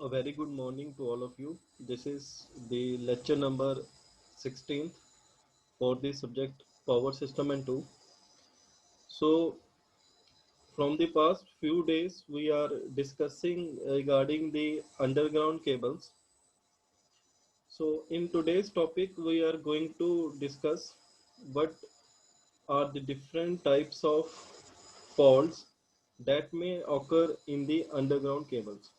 A very good morning to all of you. This is the lecture number 16th for the subject Power System and 2. So, from the past few days, we are discussing regarding the underground cables. So, in today's topic, we are going to discuss what are the different types of faults that may occur in the underground cables.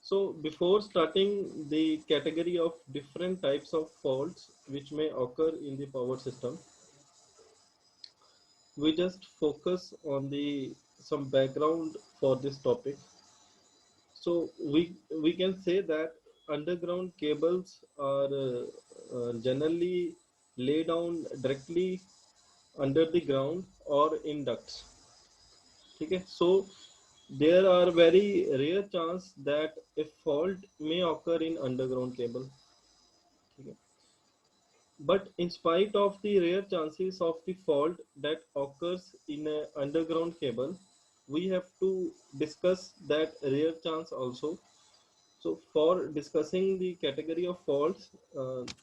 So before starting the category of different types of faults which may occur in the power system, we just focus on the some background for this topic. So we can say that underground cables are generally laid down directly under the ground or in ducts. Okay, so there are very rare chance that a fault may occur in underground cable. Okay. But in spite of the rare chances of the fault that occurs in an underground cable, we have to discuss that rare chance also. So for discussing the category of faults,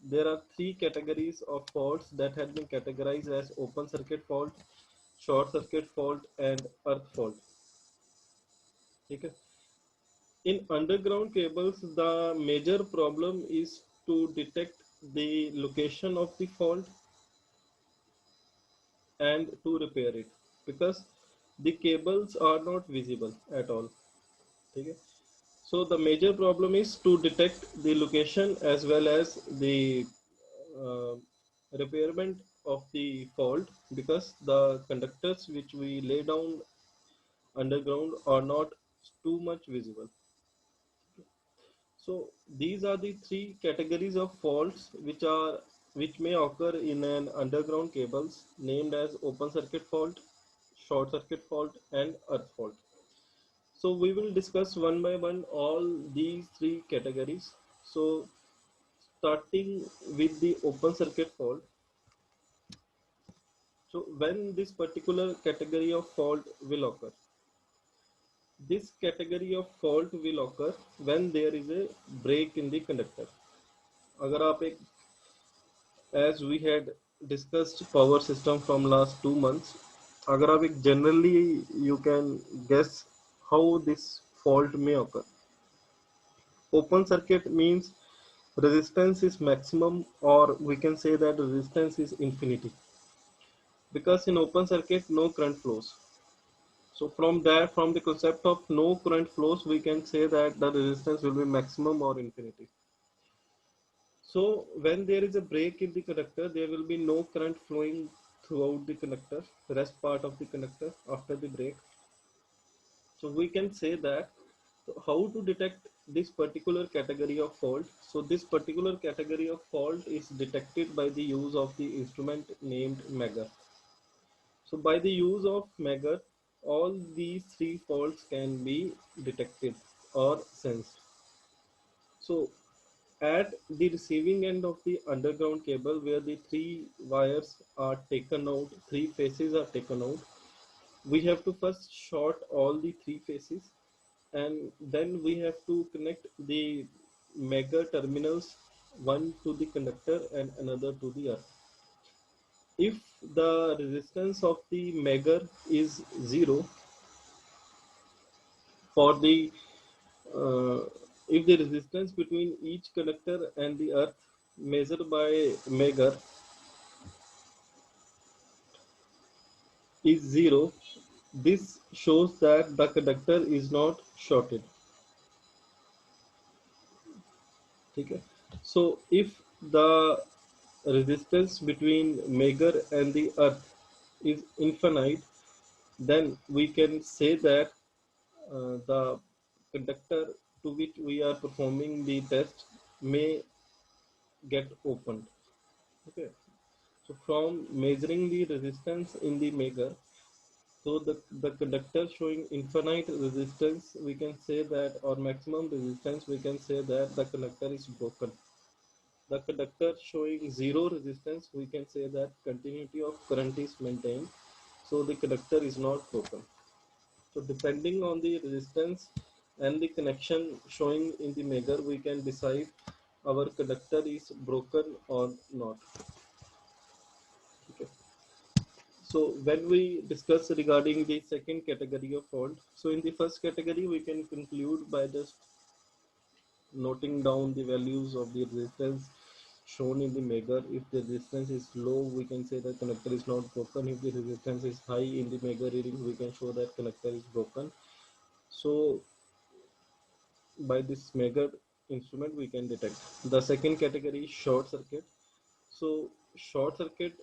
there are three categories of faults that have been categorized as open circuit fault, short circuit fault, and earth fault. Okay. In underground cables, the major problem is to detect the location of the fault and to repair it because the cables are not visible at all. Okay. So the major problem is to detect the location as well as the uh, repairment of the fault because the conductors which we lay down underground are not too much visible. So these are the three categories of faults which may occur in an underground cables named as open circuit fault, short circuit fault, and earth fault. So we will discuss one by one all these three categories. So starting with the open circuit fault. So when this particular category of fault will occur? This category of fault will occur when there is a break in the conductor. अगर आप एक as we had discussed power system from last 2 months, अगर आप एक generally you can guess how this fault may occur. Open circuit means resistance is maximum, or we can say that resistance is infinity, because in open circuit no current flows. So from the concept of no current flows, we can say that the resistance will be maximum or infinity. So when there is a break in the conductor, there will be no current flowing throughout the conductor, the rest part of the conductor after the break. So we can say that how to detect this particular category of fault. So this particular category of fault is detected by the use of the instrument named Megger. So by the use of Megger, all these three faults can be detected or sensed. So at the receiving end of the underground cable where the three wires are taken out, three faces are taken out, we have to first short all the three faces, and then we have to connect the Megger terminals, one to the conductor and another to the earth. If the resistance of the Megger is zero for the uh, if the resistance between each conductor and the earth measured by Megger is zero, this shows that the conductor is not shorted. Okay. So if the resistance between Megger and the earth is infinite, then we can say that the conductor to which we are performing the test may get opened. Okay. So from measuring the resistance in the Megger, so the conductor showing infinite resistance, we can say that, or maximum resistance, we can say that the conductor is broken. The conductor showing zero resistance, we can say that continuity of current is maintained. So the conductor is not broken. So depending on the resistance and the connection showing in the measure, we can decide our conductor is broken or not. Okay. So when we discuss regarding the second category of fault, so in the first category we can conclude by just noting down the values of the resistance shown in the measure. If the resistance is low, we can say that connector is not broken. If the resistance is high in the measure reading, we can show that connector is broken. So by this measure instrument we can detect. The second category is short circuit. So short circuit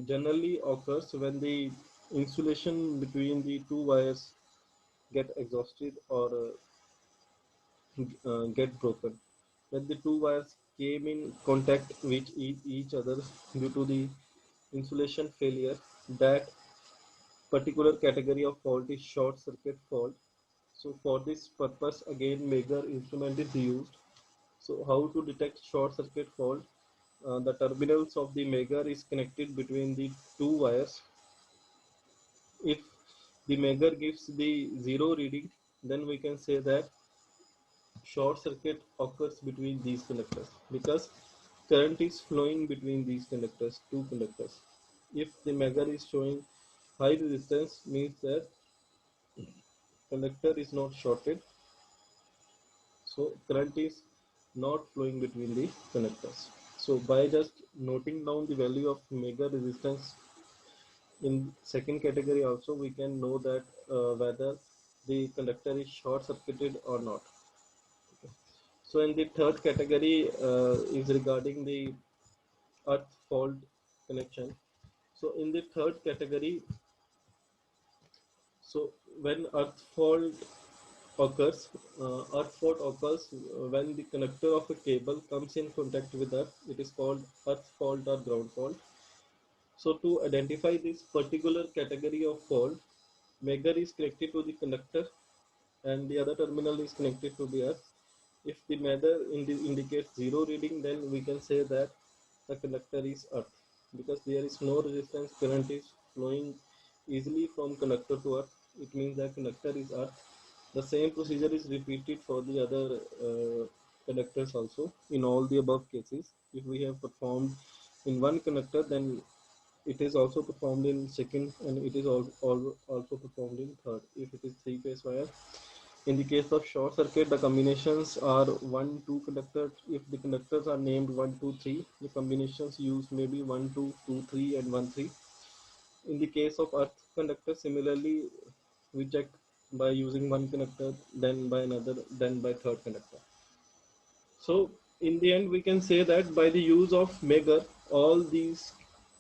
generally occurs when the insulation between the two wires get exhausted or get broken. When the two wires came in contact with each other due to the insulation failure, that particular category of fault is short circuit fault. So for this purpose, again, Megger instrument is used. So how to detect short circuit fault? The terminals of the Megger is connected between the two wires. If the Megger gives the zero reading, then we can say that short circuit occurs between these conductors because current is flowing between these conductors, two conductors. If the Megger is showing high resistance, means that conductor is not shorted, so current is not flowing between the connectors. So by just noting down the value of Megger resistance in second category also, we can know that whether the conductor is short circuited or not. So in the third category is regarding the earth fault connection. So in the third category, so when earth fault occurs when the conductor of a cable comes in contact with earth. It is called earth fault or ground fault. So to identify this particular category of fault, Megger is connected to the conductor and the other terminal is connected to the earth. If the Megger indicates zero reading, then we can say that the conductor is earth because there is no resistance, current is flowing easily from conductor to earth. It means that conductor is earth. The same procedure is repeated for the other conductors also in all the above cases. If we have performed in one conductor, then it is also performed in second and it is also performed in third if it is three-phase wire. In the case of short circuit, the combinations are 1, 2 conductors. If the conductors are named 1, 2, 3, the combinations used may be 1, 2, 2, 3 and 1, 3. In the case of earth conductor, similarly, we check by using one conductor, then by another, then by third conductor. So in the end, we can say that by the use of Megger, all these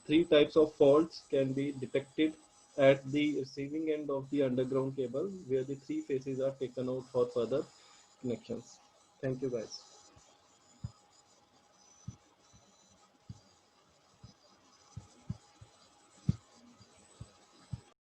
three types of faults can be detected at the receiving end of the underground cable, where the three phases are taken out for further connections. Thank you guys.